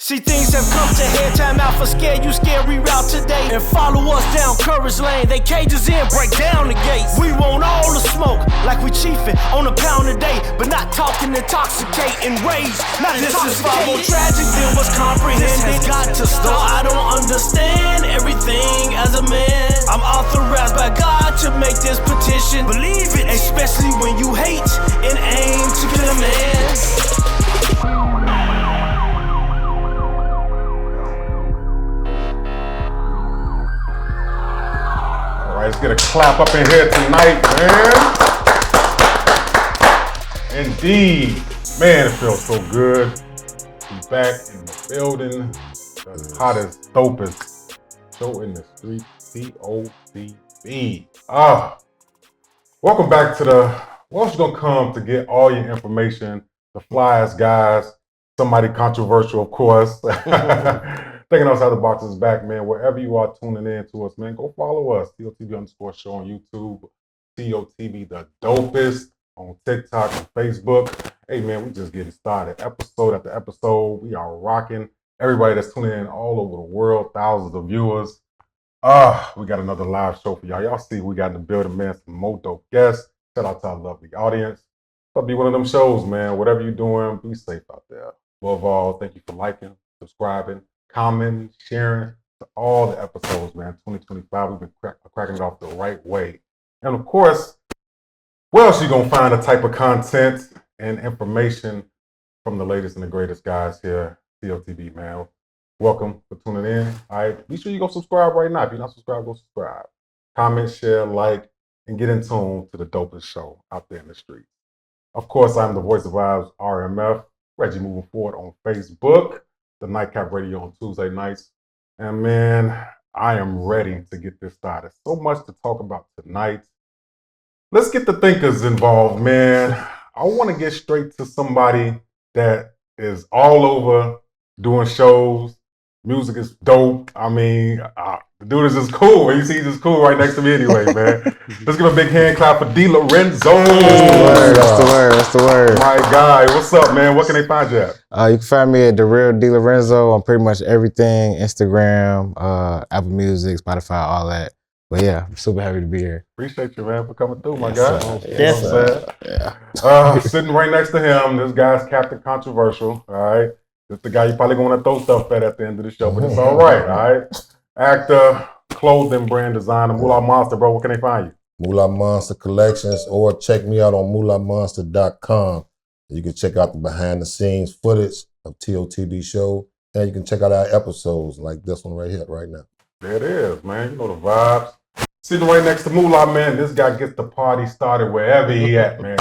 See, things have come to head, time out for scare you, scary route today. And follow us down Courage Lane, they cages in, break down the gates. We want all the smoke, like we chiefin' on a pound a day, but not talking intoxicating rage. Not this is far more tragic than what's comprehended. This has got to stop. I don't understand everything as a man. I'm authorized by God to make this petition. Believe it, especially when you hate and aim to kill a man. Let's get a clap up in here tonight, man. Indeed. Man, it feels so good to be back in the building. The hottest, dopest show in the street, TOTB. Welcome back to the What's Gonna Come to get all your information, the flyest guys, somebody controversial, of course. Thinking Outside the Box is back, man. Wherever you are tuning in to us, man, go follow us. TOTB_show on YouTube. TOTB the dopest on TikTok and Facebook. Hey, man, we just getting started. Episode after episode, we are rocking. Everybody that's tuning in all over the world, thousands of viewers. We got another live show for y'all. Y'all see we got in the building, man, some more dope guests. Shout out to our lovely audience. It'll be one of them shows, man. Whatever you're doing, be safe out there. Above all, thank you for liking, subscribing, commenting, sharing to all the episodes, man. 2025, we've been cracking it off the right way. And of course, where else you gonna find the type of content and information from the latest and the greatest guys here, TOTB, man. Welcome for tuning in. All right, be sure you go subscribe right now. If you're not subscribed, go subscribe. Comment, share, like, and get in tune to the dopest show out there in the streets. Of course, I'm the voice of Vibes, RMF, Reggie Moving Forward on Facebook. The Nightcap Radio on Tuesday nights. And man, I am ready to get this started. So much to talk about tonight. Let's get the thinkers involved, man. I want to get straight to somebody that is all over doing shows. Music is dope. I mean, the dude is just cool. You see, he's just cool right next to me anyway, man. Let's give a big hand clap for DLorenzo. That's the word. My guy, what's up, man? What can they find you at? You can find me at The Real DLorenzo on pretty much everything, Instagram, Apple Music, Spotify, all that. But yeah, I'm super happy to be here. Appreciate you, man, for coming through, my guy. Yeah. Sitting right next to him, this guy's Captain Controversial, all right? This the guy you probably gonna throw stuff at the end of the show, but it's all right, all right? Actor, clothing brand designer, Moolah Monster, bro. Where can they find you? Moolah Monster Collections, or check me out on moolahmonster.com. You can check out the behind the scenes footage of TOTB show, and you can check out our episodes like this one right here, right now. There it is, man. You know the vibes. Sitting right next to Moolah, man. This guy gets the party started wherever he at, man.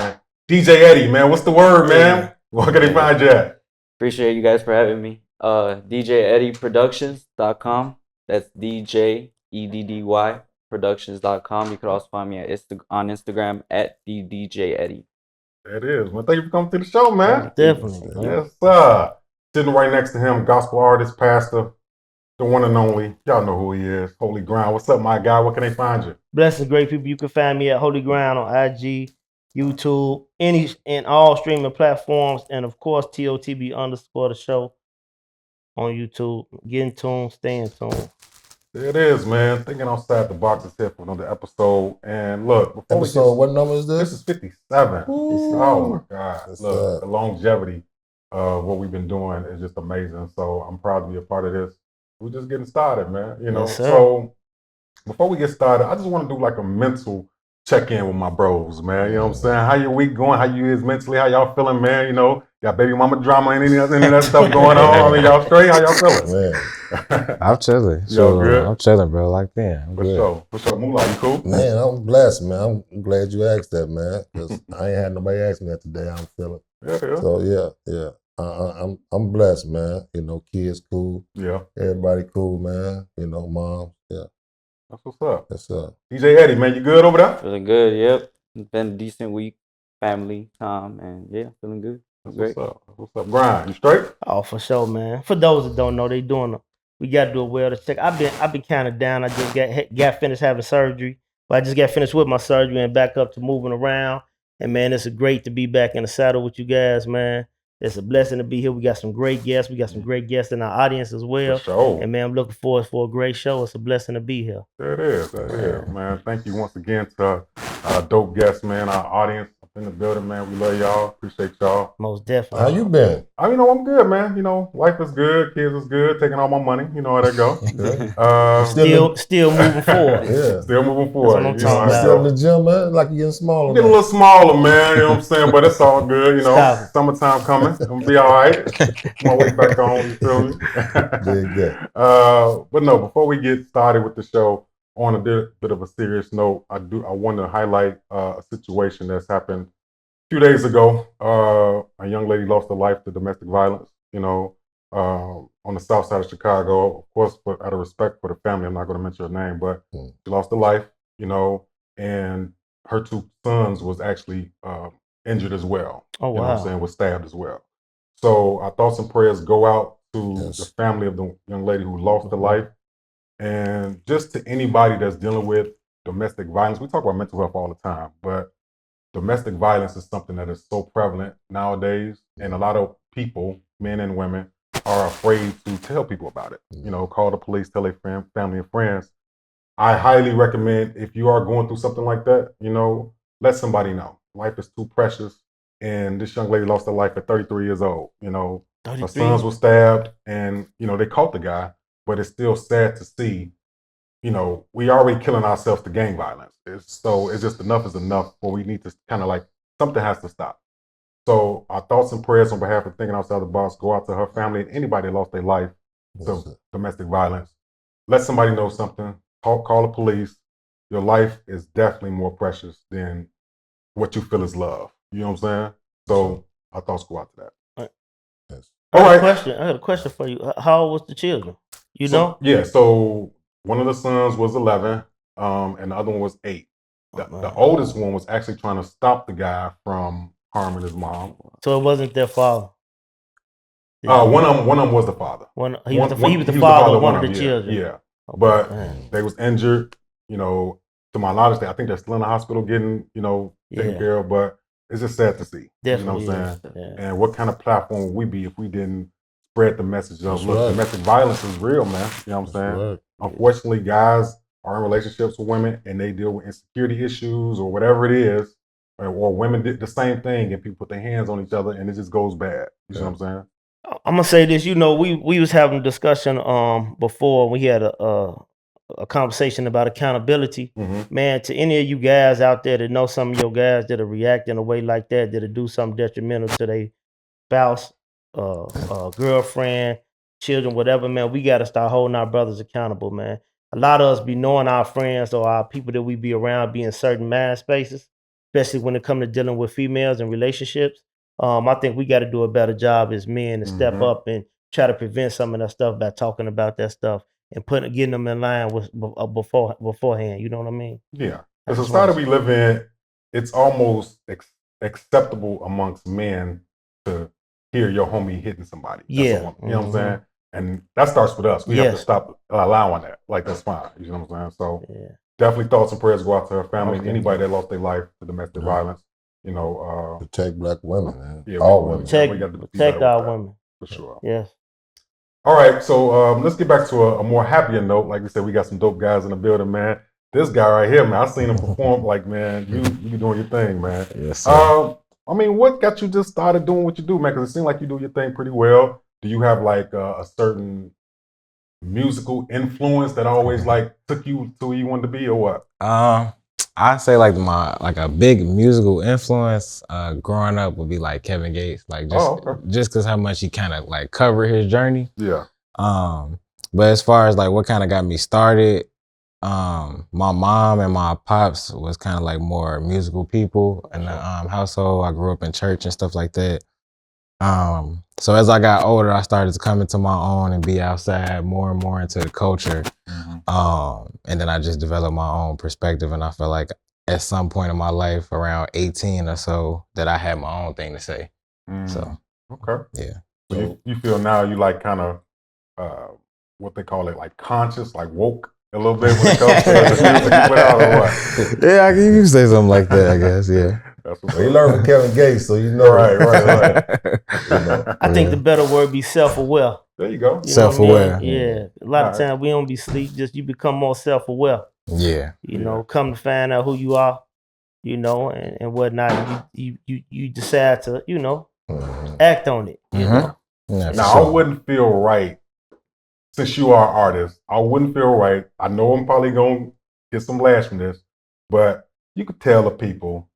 DJ Eddie, man. What's the word, man? Where can they find you at? Appreciate you guys for having me. DJEddieProductions.com. That's DJEDDY Productions.com. You can also find me on Instagram at DJEddie. There it is, man. Thank you for coming to the show, man. Definitely. Yes, sir. Sitting right next to him, gospel artist, pastor, the one and only. Y'all know who he is. Holy Ground. What's up, my guy? Where can they find you? Blessed great people. You can find me at Holy Ground on IG, YouTube, and all streaming platforms, and of course TOTB_ the show on YouTube. Get in tune, stay in tune. There it is, man. Thinking Outside the Box is here for another episode. And look, What number is this? This is 57. Ooh. Oh my God. That's Look, the longevity of what we've been doing is just amazing. So I'm proud to be a part of this. We're just getting started, man. You know, Yes, sir. so before we get started, I just want to do like a mental check-in with my bros, man. You know what I'm saying? How your week going? How you is mentally? How y'all feeling, man? You know, got baby mama drama and any of that stuff going on. I mean, y'all straight? How y'all feeling? Man, I'm chilling. Yo, good? I'm chilling, bro. Like that. I'm For good. sure. For sure. Moolah, you cool? man, I'm blessed, man. I'm glad you asked that, man, because I ain't had nobody ask me that today. I'm feeling. Yeah, yeah. So yeah. I'm blessed, man. You know, kids cool. Yeah. Everybody cool, man. You know, mom. Yeah. That's what's up. That's DJ Eddie, man, you good over there? Feeling good, yep. It's been a decent week, family time, and yeah, feeling good. That's Great. what's up. That's what's up. Brian, you straight? Oh, for sure, man. For those that don't know, we got to do a wellness check. I've been kind of down. I just got finished having surgery, but I just got finished with my surgery and back up to moving around. And man, it's great to be back in the saddle with you guys, man. It's a blessing to be here. We got some great guests. We got some great guests in our audience as well. For sure. And man, I'm looking forward for a great show. It's a blessing to be here. That is, man. Thank you once again to our dope guests, man, our audience up in the building, man. We love y'all. Appreciate y'all. Most definitely. How you been? I'm good, man. Life is good. Kids is good. Taking all my money. You know how that go. Still moving forward. Yeah. Still moving forward. That's what I'm talking about. Still in the gym, man? Like you getting smaller. Getting a little smaller, man. You know what I'm saying? But it's all good. Stop. Summertime coming. I'm gonna be all right. My way back home. You feel me? Good. But no. Before we get started with the show, on a bit of a serious note, I want to highlight a situation that's happened a few days ago. A young lady lost her life to domestic violence. On the south side of Chicago. Of course, out of respect for the family, I'm not going to mention her name, but she lost her life. And her 2 sons was actually injured as well. Oh, wow. You know what I'm saying? Was stabbed as well. So our thoughts and prayers go out to the family of the young lady who lost her life. And just to anybody that's dealing with domestic violence. We talk about mental health all the time, but domestic violence is something that is so prevalent nowadays. And a lot of people, men and women, are afraid to tell people about it. Call the police, tell their family and friends. I highly recommend, if you are going through something like that, let somebody know. Life is too precious. And this young lady lost her life at 33 years old. Her sons were stabbed and, they caught the guy, but it's still sad to see, we already killing ourselves to gang violence. It's just enough is enough, where we need to kind of something has to stop. So our thoughts and prayers on behalf of Thinking Outside the Box go out to her family and anybody that lost their life to domestic violence. Let somebody know something. Call the police. Your life is definitely more precious than what you feel is love. You know what I'm saying? So our thoughts go out to that. Yes. I had a question for you. How old was the children? You know? Yeah. So one of the sons was 11, and the other one was 8. The oldest one was actually trying to stop the guy from harming his mom. So it wasn't their father. One of them was the father. He was the father of one of the children. Yeah. But they was injured. To my knowledge, I think they're still in the hospital getting, taken care of. But it's just sad to see. Definitely. You know what I'm saying? Yeah. And what kind of platform would we be if we didn't spread the message of, look, domestic violence is real, man. You know what I'm saying? Right. Unfortunately, guys are in relationships with women and they deal with insecurity issues or whatever it is. Or women did the same thing and people put their hands on each other and it just goes bad. You know what I'm saying? I'm gonna say this. We was having a discussion before. We had a conversation about accountability. Man, to any of you guys out there that know some of your guys that are reacting in a way like that, that'll do something detrimental to their spouse, girlfriend, children, whatever, man, we got to start holding our brothers accountable, man. A lot of us be knowing our friends or our people that we be around be in certain mind spaces, especially when it comes to dealing with females and relationships. I think we got to do a better job as men to step up and try to prevent some of that stuff by talking about that stuff and getting them in line with beforehand. You know what I mean? Yeah. The society we live in, it's almost acceptable amongst men to hear your homie hitting somebody. You know what I'm saying? And that starts with us. We have to stop allowing that. That's fine. You know what I'm saying? So definitely thoughts and prayers go out to her family and anybody that lost their life to domestic violence. Protect black women, man. Yeah, all women. Protect our women. For sure. Yes. All right, so let's get back to a more happier note. Like we said, we got some dope guys in the building, man. This guy right here, man, I seen him perform. Man, you be doing your thing, man. Yes, sir. What got you just started doing what you do, man? Because it seems like you do your thing pretty well. Do you have a certain musical influence that always took you to where you wanted to be, or what? I say a big musical influence growing up would be Kevin Gates, just because how much he kind of covered his journey. Yeah. But as far as what kind of got me started, my mom and my pops was kind of more musical people in the household. I grew up in church and stuff like that. So as I got older, I started to come into my own and be outside more and more into the culture. And then I just developed my own perspective. And I feel like at some point in my life, around 18 or so, that I had my own thing to say. So, okay. Yeah. So you feel now you kind of, what they call it, conscious, woke a little bit when it comes to the music you put out, or what? Yeah, you can say something like that, I guess, yeah. That's what's Well, he up. learned from Kevin Gates, so you know. Right. You know. I think the better word be self-aware. There you go. You know what I Self-aware. mean? Yeah. A lot of Alright. times we don't be sleep, just you become more self-aware. Yeah. You know, come to find out who you are, you know, and whatnot. You decide to, you know, act on it. You know? Yeah, for Now, sure. I wouldn't feel right, since you are an artist, I wouldn't feel right. I know I'm probably going to get some lash from this, but you could tell the people,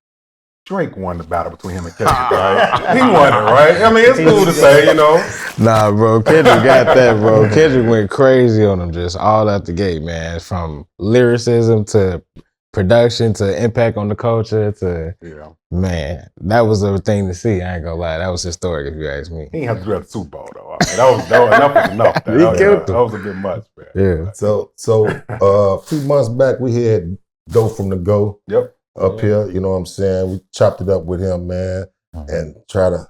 Drake won the battle between him and Kendrick, right? He won it, right? I mean, it's cool to say, you know. Nah, bro, Kendrick got that, bro. Kendrick went crazy on him, just all out the gate, man. From lyricism to production to impact on the culture to, Yeah. man, that was a thing to see. I ain't gonna lie, that was historic if you ask me. He didn't have to do that at the Super Bowl, though. I mean, enough was enough. He killed That him. was a bit much, man. Yeah. So a few months back, we had Go from the Go Yep. up here. You know what I'm saying? We chopped it up with him, man, and try to,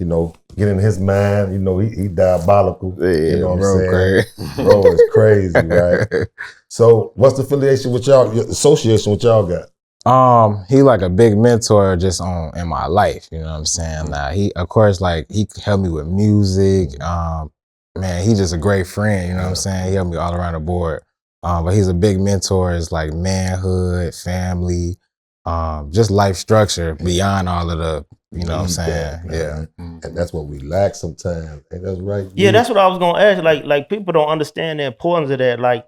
you know, get in his mind. You know, he diabolical. You know what I'm saying? Crazy. Bro is crazy, right? So what's the affiliation with y'all, your association with y'all got? He like a big mentor just in my life, you know what I'm saying? Now he, of course, like he helped me with music. Man, he just a great friend, you know what I'm saying? He helped me all around the board. But he's a big mentor. It's like manhood, family, just life structure beyond all of the, you know what I'm saying? Yeah. And that's what we lack sometimes. Ain't that right? Yeah, that's what I was gonna ask. Like people don't understand the importance of that. Like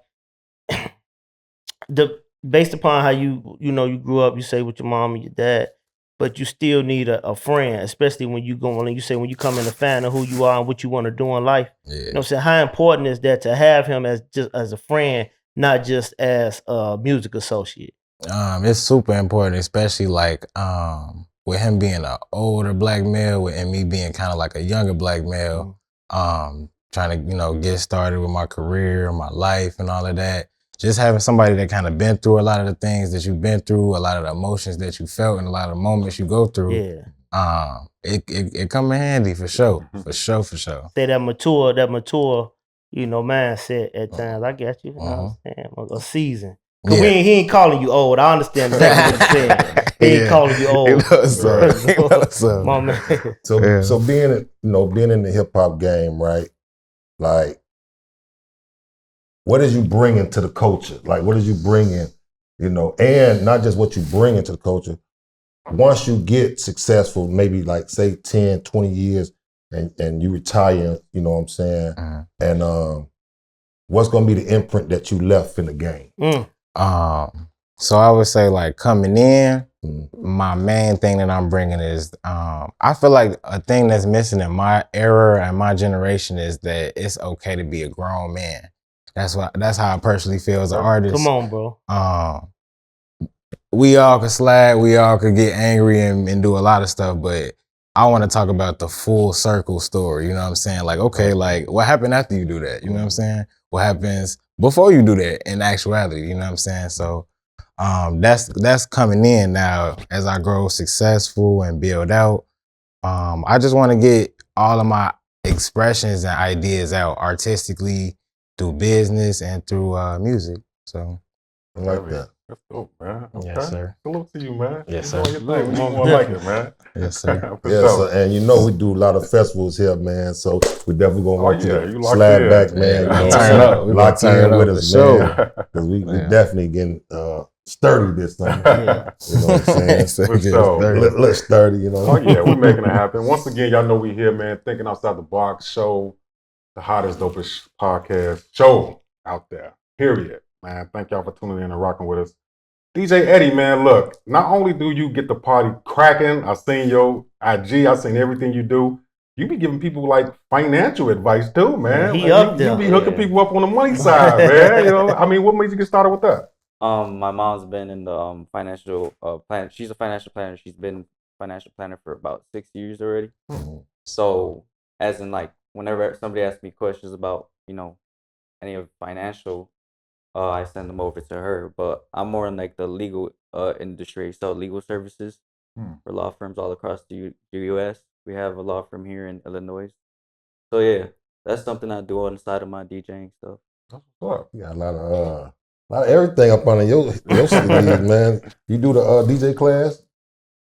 based upon how you grew up, you say with your mom and your dad, but you still need a friend, especially when you go on. You say when you come in to find out who you are and what you want to do in life. Yeah. You know what I'm saying? How important is that to have him as just as a friend, not just as a music associate? It's super important, especially like with him being an older black male and me being kind of like a younger black male, trying to, get started with my career, my life and all of that. Just having somebody that kind of been through a lot of the things that you've been through, a lot of the emotions that you felt and a lot of the moments you go through. Yeah. It come in handy for sure. For sure. Say that mature, mindset at times. I get you. I understand. A season. Cause he ain't calling you old. I understand exactly what you're saying. He ain't calling you old. My man. So being in the hip hop game, right? Like, what is you bringing to the culture? Like, what is you bringing, and not just what you bring into the culture. Once you get successful, maybe like say 10, 20 years and you retire, you know what I'm saying? And what's going to be the imprint that you left in the game? So I would say like coming in, my main thing that I'm bringing is, I feel like a thing that's missing in my era and my generation is that it's okay to be a grown man. That's how I personally feel as an artist. Come on, bro. We all could slag, we all could get angry and do a lot of stuff, but I want to talk about the full circle story. You know what I'm saying? Like, okay, like what happened after you do that? You know what I'm saying? What happens before you do that in actuality? You know what I'm saying? So that's coming in now as I grow successful and build out. I just want to get all of my expressions and ideas out artistically through business and through music. So I like that. That's dope, man. Okay. Yes, sir. Salute to you, man. Yes, You're sir. doing your thing. We need more like it, man. Yes, sir. For Yeah, sure. so, and we do a lot of festivals here, man. So we definitely gonna want you you to locked slide in. back, man. Yeah, You know, turn up. We lock gonna turn in up with for us, sure. man. Because we Yeah. definitely getting sturdy this time. You know what I'm saying? For sure. Let's sturdy, Oh yeah, we're making it happen. Once again, y'all know we here, man. Thinking outside the box show, the hottest, dopest podcast show out there. Period, man. Thank y'all for tuning in and rocking with us. DJ Eddie, man, look. Not only do you get the party cracking, I seen your IG, I seen everything you do. You be giving people like financial advice too, man. He Like, up there. You be hooking people up on the money side, man. I mean, what made you get started with that? My mom's been in the financial plan. She's a financial planner. She's been financial planner for about 6 years already. So as in like whenever somebody asks me questions about any of financial, I send them over to her. But I'm more in like the legal industry, so legal services for law firms all across the U.S. We have a law firm here in Illinois. So yeah, that's something I do on the side of my DJing stuff. That's what's up. You got a lot of everything up under your sleeves, man. You do the DJ class?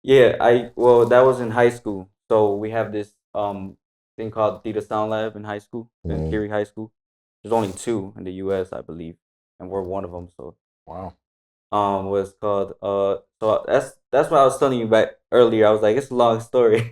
Yeah, well, that was in high school. So we have this thing called Theta Sound Lab in high school, in Mhm. Curie High School. There's only 2 in the U.S., I believe, and we're one of them. So Wow. what's called so that's what I was telling you back earlier. I was like, it's a long story.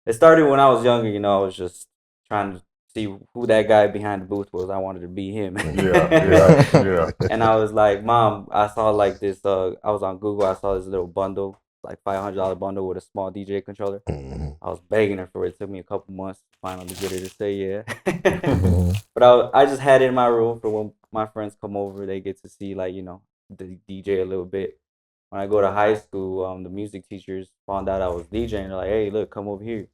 It started when I was younger. I was just trying to see who that guy behind the booth was. I wanted to be him. Yeah. And I was like, Mom, I saw like this. I was on Google. I saw this little bundle, like $500 bundle with a small DJ controller. Mhm. I was begging her for it. It took me a couple months to finally get her to say yeah. Mhm. But I just had it in my room for when my friends come over. They get to see like the DJ a little bit. When I go to high school, the music teachers found out I was DJing. They're like, "Hey, look, come over here."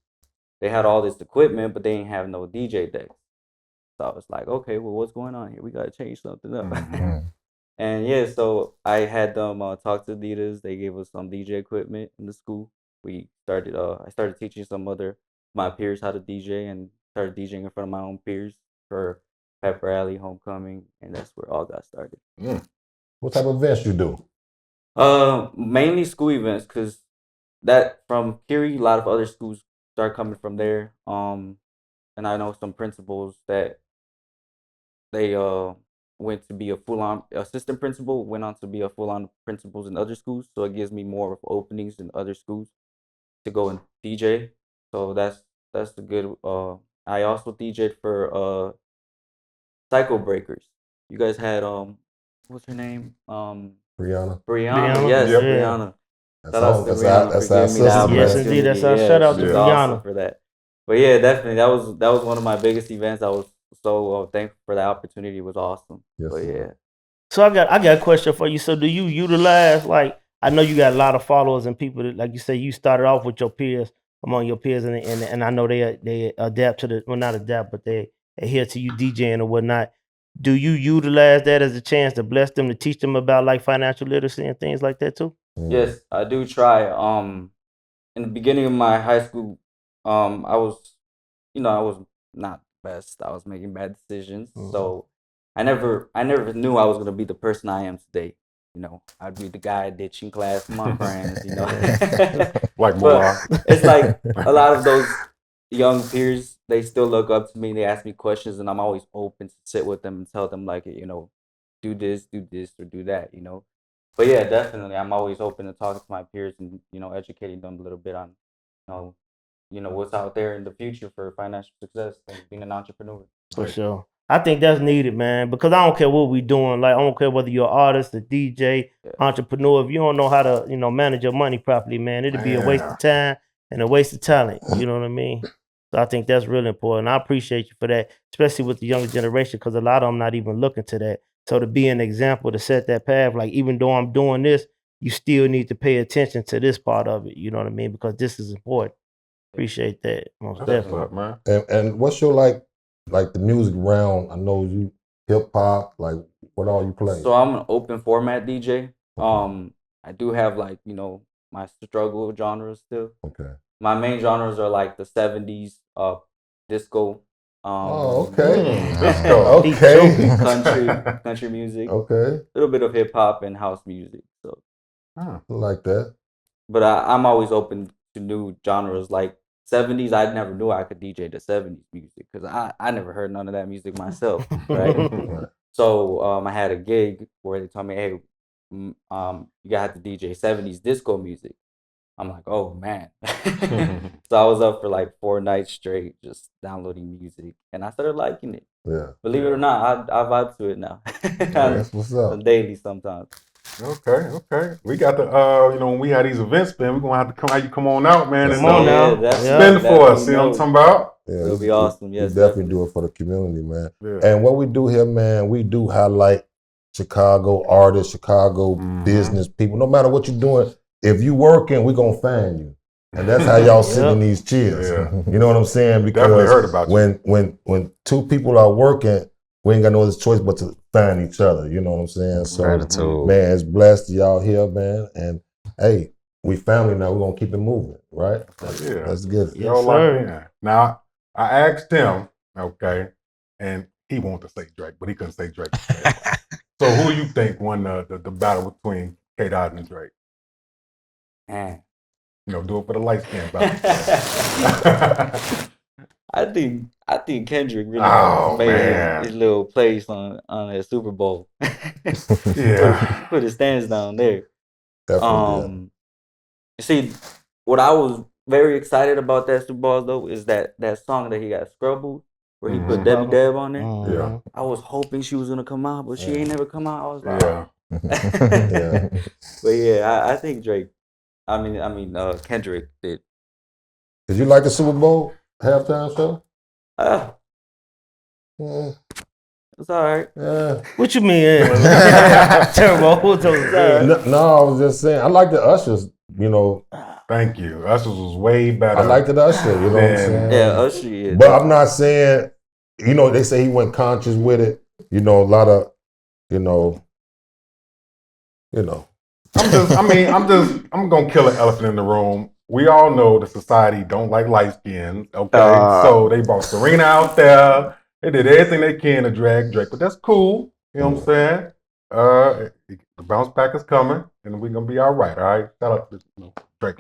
They had all this equipment, but they didn't have no DJ decks. So I was like, "Okay, well, what's going on here? We gotta change something up." Mhm. And yeah, so I had them talk to leaders. They gave us some DJ equipment in the school. I started teaching some other my peers how to DJ and started DJing in front of my own peers for pep rally, homecoming, and that's where it all got started. What type of events you do? Mainly school events, cause that from Curie, a lot of other schools start coming from there. And I know some principals that they went to be a full on assistant principal, went on to be a full on principals in other schools. So it gives me more of openings in other schools to go and DJ. So that's the good. I also DJed for Psycho Breakers. You guys had what's her name? Brianna? Brianna. Brianna, Yes, Yep. yeah. Brianna. That's Shout out all. to Brianna for That's our giving me the sister, Yes, man. indeed. opportunity. That's our shout Yeah, out she to was Yeah. awesome Brianna. for that. But yeah, definitely that was one of my biggest events. I was so thankful for the opportunity. It was awesome. Yes, But sir. yeah. So I got a question for you. So do you utilize, like, I know you got a lot of followers and people that, like you say, you started off with your peers, among your peers, and I know they adapt to not adapt, but they adhere to you DJing or whatnot. Do you utilize that as a chance to bless them, to teach them about like financial literacy and things like that too? Yes, I do try. In the beginning of my high school, I was, I was not the best. I was making bad decisions. So I never knew I was gonna be the person I am today. I'd be the guy ditching class with my friends. Like But Moolah. it's like a lot of those young peers, they still look up to me. They ask me questions, and I'm always open to sit with them and tell them like, do this, or do that. But yeah, definitely, I'm always open to talking to my peers and educating them a little bit on, you know, what's out there in the future for financial success and being an entrepreneur. For sure. I think that's needed, man, because I don't care what we doing. Like, I don't care whether you're an artist, a DJ, Yeah. entrepreneur. If you don't know how to, manage your money properly, man, it'd be a waste of time and a waste of talent. You know what I mean? So I think that's really important. I appreciate you for that, especially with the younger generation, because a lot of them not even looking to that. So to be an example, to set that path, like, even though I'm doing this, you still need to pay attention to this part of it. You know what I mean? Because this is important. Appreciate that, most That's what's definitely. up, man. And what's your like the music round? I know you hip hop. Like, what all you play? So I'm an open format DJ. I do have like my struggle genres still. Okay. My main genres are like the '70s, disco, Oh, okay. Disco. Okay. country music, Okay. a little bit of hip hop and house music. So, Huh. Like that. but I'm always open to new genres. Like '70s, I never knew I could DJ the '70s music because I never heard none of that music myself, right? Right. So I had a gig where they told me, hey, you gotta have to DJ '70s disco music. I'm like, oh man. So I was up for like 4 nights straight, just downloading music, and I started liking it. Yeah. Believe it or not, I vibe to it now. That's what's up. Daily sometimes. Okay. We got the when we had these events, man, we're gonna have to have you come on out, man, Yes, and Come on now. that's spin Yeah. for us. You know what I'm talking about? Yeah, It'll be awesome. We Yes, definitely do it for the community, man. Yeah. And what we do here, man, we do highlight Chicago artists, Chicago business people. No matter what you're doing, if you working, we're gonna find you. And that's how y'all sit in these chairs. Yeah. You know what I'm saying? Definitely heard about you. when two people are working, we ain't got no other choice but to find each other. You know what I'm saying? So Gratitude. man, it's blessed y'all here, man. And hey, we family now. We're gonna keep it moving, right? Yeah. Let's get it. Y'all Yes, locked sir. in. Now, I asked him, okay, and he wanted to say Drake, but he couldn't say Drake. So who do you think won the battle between K. Dot and Drake? Man. Do it for the light skin, brother. I think Kendrick really Oh, made man. his little place on that Super Bowl. Yeah. Put his stands down there. Definitely. See, what I was very excited about that Super Bowl though is that song that he got Scrubbled, where he put Mhm. Debbie Deb on there. Yeah. I was hoping she was gonna come out, but she Yeah. ain't never come out. I was like, Yeah. Yeah. but yeah, I think Drake. Kendrick did. Did you like the Super Bowl halftime show? It's all right. Yeah. What you mean? Turbo. What's those? No, I was just saying. I like the ushers. Thank you. Usher's was way better. I liked the usher. You know what I'm saying? Yeah, Usher. Yeah, But I'm not saying. They say he went conscious with it. A lot of. I'm gonna kill an elephant in the room. We all know the society don't like light skins. Okay, so they brought Serena out there. They did everything they can to drag Drake, but that's cool. You know what I'm saying? The bounce back is coming, and we're gonna be all right. All right. Shout out to Drake.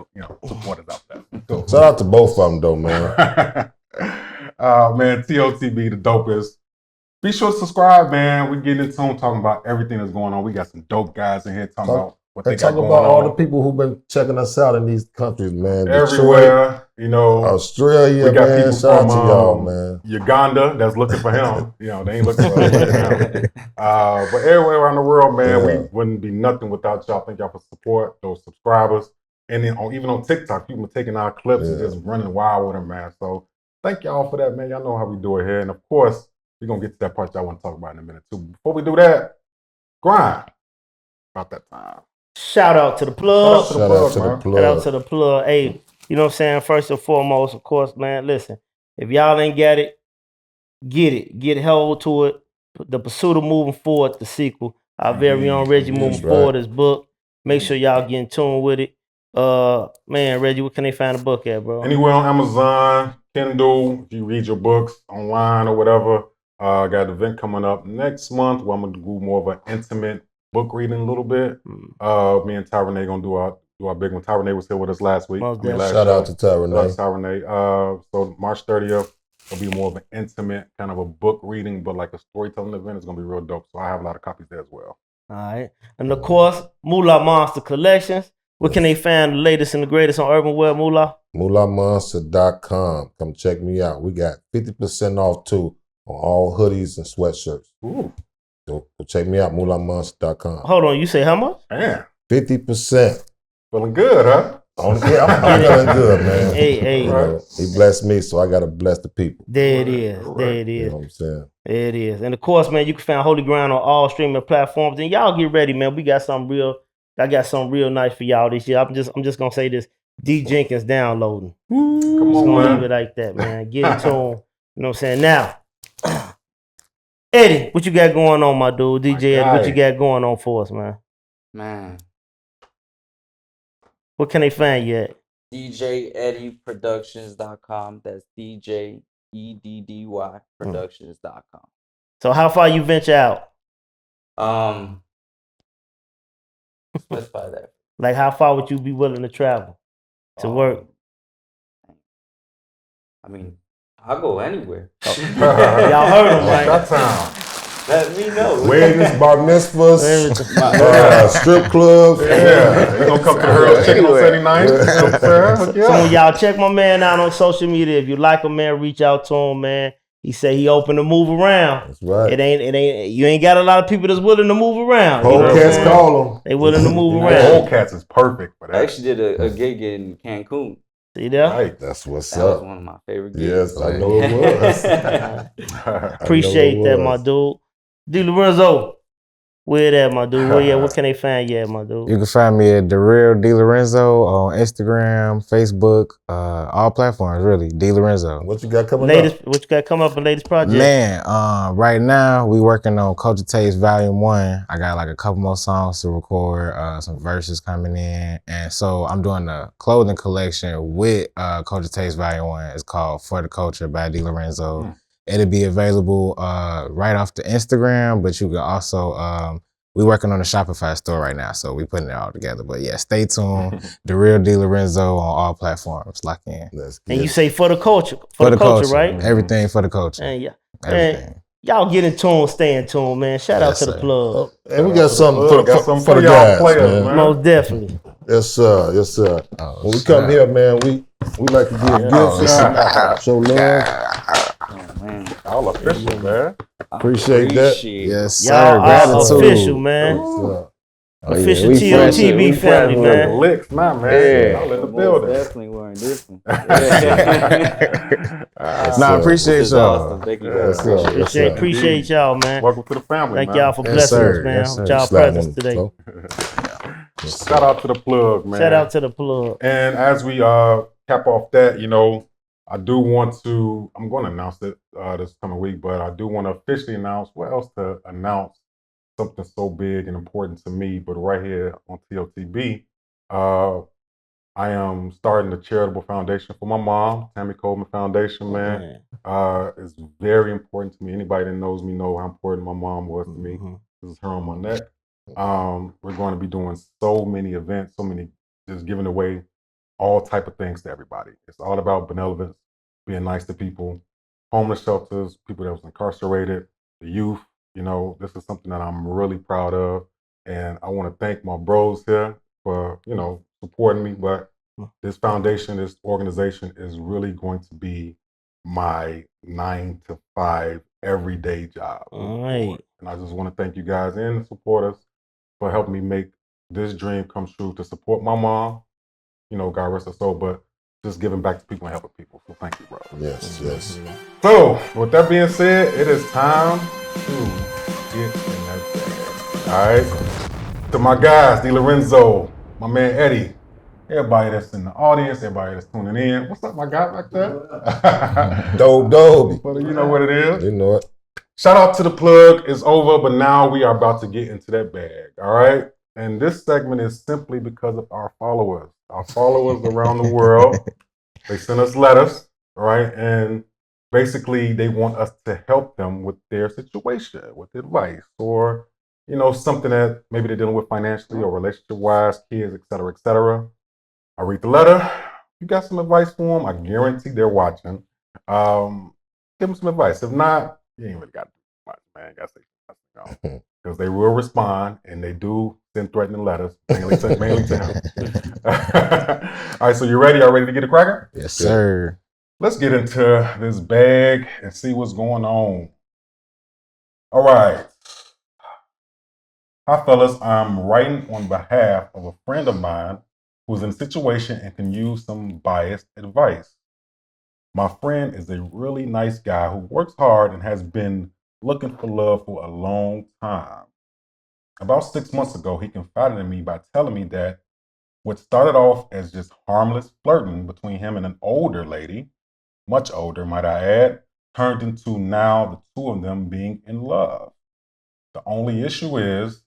Supporters out there. Cool. Shout out to both of them, though, man. Man, TOTB the dopest. Be sure to subscribe, man. We're getting in tune, talking about everything that's going on. We got some dope guys in here talking about what they And got talk going about all on. the people who've been checking us out in these countries, man. Everywhere, Detroit, Australia, we got man. people Shout from out to y'all, man. Uganda that's looking for him. They ain't looking for him. But everywhere around the world, man, Yeah. we wouldn't be nothing without y'all. Thank y'all for support, those subscribers. And then even on TikTok, people taking our clips and just running wild with them, man. So thank y'all for that, man. Y'all know how we do it here. And of course, we're going to get to that part y'all want to talk about in a minute, too. Before we do that, grind. About that time. Shout out to the plug. Shout out to the plug. Shout out to the plug. Hey, you know what I'm saying? First and foremost, of course, man, listen. If y'all ain't got it, get it. Get hold to it. The Pursuit of Moving Forward, the sequel. Our very own Reggie moving forward, his book. Make sure y'all get in tune with it. Man, Reggie, where can they find the book at, bro? Anywhere on Amazon, Kindle, if you read your books online or whatever. I got an event coming up next month where I'm going to do more of an intimate book reading a little bit. Me and Tyrone going to do our big one. Tyrone was here with us last week. Shout out to Tyrone. So March 30th will be more of an intimate kind of a book reading, but like a storytelling event. It's going to be real dope. So I have a lot of copies there as well. All right. And of course, Moolah Monster Collections. Where can they find the latest and the greatest on Urban Wear, Moolah? MoolahMonster.com. Come check me out. We got 50% off too on all hoodies and sweatshirts. Ooh. So check me out, MoolahMonster.com. Hold on, you say how much? Man. 50%. Feeling good, huh? I'm feeling good, man. Hey. He blessed me, so I got to bless the people. There it is. There it You is. know what I'm saying? There it is. And of course, man, you can find Holy Ground on all streaming platforms. And y'all get ready, man. We got something real. I got something real nice for y'all this year. I'm just gonna say this. D Jenkins downloading. Come on, Gonna man. leave it like that, man. Get in tune. You know what I'm saying? Now, Eddie, what you got going on, my dude? DJ Eddie, what you got going on for us, man? Man. What can they find you at? DJEddieProductions.com. That's DJEDDY Productions.com. So how far you venture out? Specify that. Like how far would you be willing to travel to work? I mean, I'll go anywhere. Y'all heard him, right? That time. Let me know. Weddings, bar mitzvahs, strip clubs. Yeah, you gonna come to the Hurls Chicken on 79th? So when y'all check my man out on social media, if you like him, man, reach out to him, man. He said he open to move around. That's right. It ain't. You ain't got a lot of people that's willing to move around. Cats call them. They willing to move Old around. Cats is perfect for that. I actually did a gig in Cancun. See there? Right. That's what's That was up. one of my favorite gigs. Yes, I know it was. Appreciate that, my dude. DLorenzo, where that, my dude? What can they find you at, my dude? You can find me at The Real DLorenzo on Instagram, Facebook, all platforms, really. DLorenzo. What you got coming What you got coming up in latest project? Man, right now we working on Culture Taste Volume 1. I got like a couple more songs to record, some verses coming in. And so I'm doing a clothing collection with Culture Taste Volume 1. It's called For the Culture by DLorenzo. It'll be available right off the Instagram, but you can also we working on a Shopify store right now, so we putting it all together. But yeah, stay tuned. The Real DLorenzo on all platforms. Lock in. And you say for the culture, for the culture, right? Everything for the culture. And yeah, everything. Man, y'all get in tune, stay in tune, man. Shout out to the plug. And we got something for the guys, man. Most definitely. Yes, sir. Yes, sir. When we come here, man, we like to give gifts, show love. All official, man. Appreciate that. Yes, sir. Y'all Gratitude. official, man. Official TOTB family, man. Licks, man. Yeah. Y'all in the building. Definitely wearing this one. I appreciate y'all. Awesome. Thank you guys. Appreciate y'all, man. Welcome to the family, Thank man. y'all for blessing us, man. With y'all presence today. Shout out to the plug, man. Shout out to the plug. And as we cap off that, you know, I do want to, I'm going to announce it this coming week, but I do want to officially announce, what else to announce something so big and important to me, but right here on TOTB, I am starting the charitable foundation for my mom, Tammy Coleman Foundation, man. It's very important to me. Anybody that knows me know how important my mom was to me. This is her on my neck. We're going to be doing so many events, just giving away all type of things to everybody. It's all about benevolence, being nice to people, homeless shelters, people that was incarcerated, the youth. You know, this is something that I'm really proud of. And I want to thank my bros here for, you know, supporting me. But this foundation, this organization is really going to be my 9 to 5 everyday job. All right. And I just want to thank you guys and the supporters for helping me make this dream come true, to support my mom, you know, God rest her soul, but just giving back to people and helping people. So thank you, bro. Yes. So with that being said, it is time to get in that bag. All right. To my guys, DLorenzo, my man Eddie, everybody that's in the audience, everybody that's tuning in. What's up, my guy back there? Dope. But you know what it is. You know it. Shout out to the plug. It's over, but now we are about to get into that bag. All right. And this segment is simply because of our followers. Our followers around the world, they send us letters, right? And basically they want us to help them with their situation, with advice, or, you know, something that maybe they're dealing with financially or relationship-wise, kids, et cetera, et cetera. I read the letter. You got some advice for them? I guarantee they're watching. Give them some advice. If not, you ain't really got to do much, man. You got to say something, because they will respond, and they do send threatening letters, mainly to him. All right, so you ready? Y'all ready to get a cracker? Yes, sir. Let's get into this bag and see what's going on. All right. Hi, fellas. I'm writing on behalf of a friend of mine who's in a situation and can use some biased advice. My friend is a really nice guy who works hard and has been looking for love for a long time. About 6 months ago, he confided in me by telling me that what started off as just harmless flirting between him and an older lady, much older, might I add, turned into now the two of them being in love. The only issue is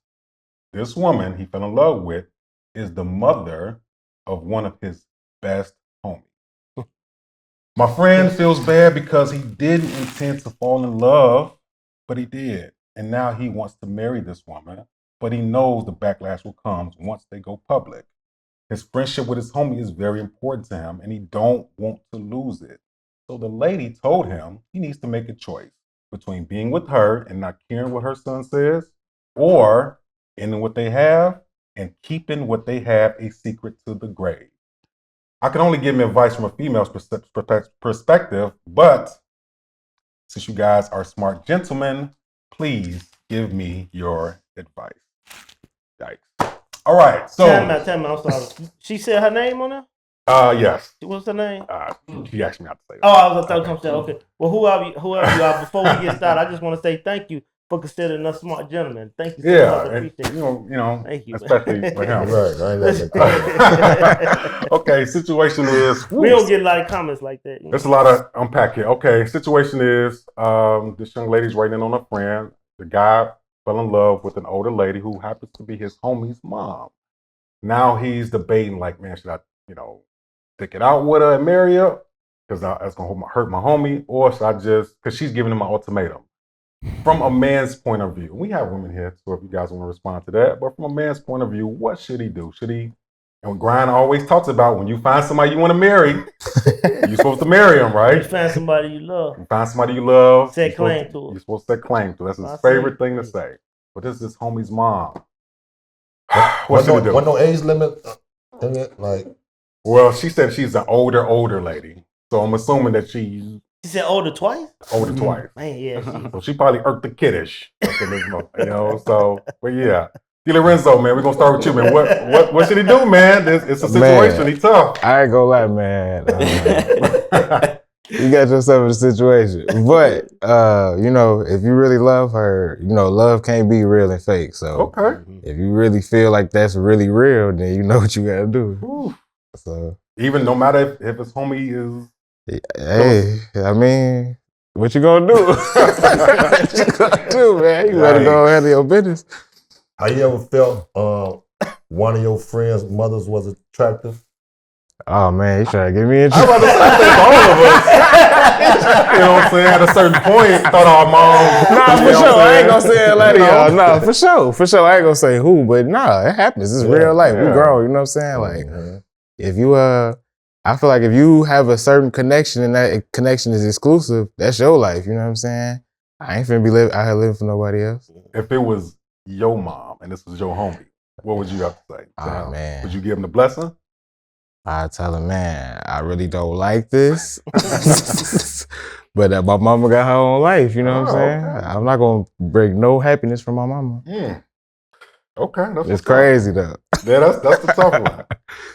this woman he fell in love with is the mother of one of his best homies. My friend feels bad because he didn't intend to fall in love, but he did. And now he wants to marry this woman, but he knows the backlash will come once they go public. His friendship with his homie is very important to him, and he don't want to lose it. So the lady told him he needs to make a choice between being with her and not caring what her son says, or ending what they have and keeping what they have a secret to the grave. I can only give him advice from a female's perspective, but since you guys are smart gentlemen, please give me your advice. Yikes. All right, so. Tell me, I'm sorry. She said her name on there? Yes. What's her name? She asked me not to say that. Oh, I was going to say, okay. Well, whoever you are, before we get started, I just want to say thank you for considering us smart gentlemen. Thank you so much. I appreciate it. You know, thank you, especially for him. Right. Okay, situation is. We don't get a lot of comments like that. There's a lot of unpack here. Okay, situation is this young lady's writing in on a friend. The guy fell in love with an older lady who happens to be his homie's mom. Now he's debating, like, man, should I, stick it out with her and marry her because that's going to hurt my homie, or should I just, because she's giving him an ultimatum. from a man's point of view, we have women here, so if you guys want to respond to that, but from a man's point of view, what should he do? Should he, and Grind always talks about when you find somebody you want to marry, you're supposed to marry him, right? You find somebody you love. You find somebody you love. Set claim to it. You're supposed to set claim to it. That's his favorite thing to say. But this is his homie's mom. What should he do? What no age limit in it? Like, well, she said she's an older lady. So I'm assuming that she's She said older twice? older twice. Man, yeah. So she probably irked the kiddish. So, but yeah. DLorenzo, man, we're going to start with you, man. What should he do, man? It's a situation. Man, He's tough. I ain't gonna lie, man. You got yourself in a situation. But, you know, if you really love her, you know, love can't be real and fake. So Okay. if you really feel like that's really real, then you know what you gotta do. Ooh. So Even no matter if his homie is... hey, I mean, what you gonna do? What you gonna do, man? You better go handle your business. how you ever felt one of your friends' mothers was attractive? Oh man, you trying to get me in I'm trouble? about to say, I think all of us. You know what I'm saying? At a certain point, thought our moms. Nah, for you know sure. what I'm I ain't saying? gonna say it like You know? y'all. No, for sure. For sure. I ain't gonna say who, but nah, it happens. It's real life. We yeah. grown, you know what I'm saying? Like, if you I feel like if you have a certain connection and that connection is exclusive, that's your life, you know what I'm saying? I ain't finna be out here living for nobody else. If it was your mom and this was your homie, what would you have to say? Oh man. Would you give him the blessing? I tell him, man, I really don't like this. But my mama got her own life, you know what I'm saying? Okay. I'm not gonna break no happiness from my mama. Okay, that's It's crazy though. Yeah, that's the tough one.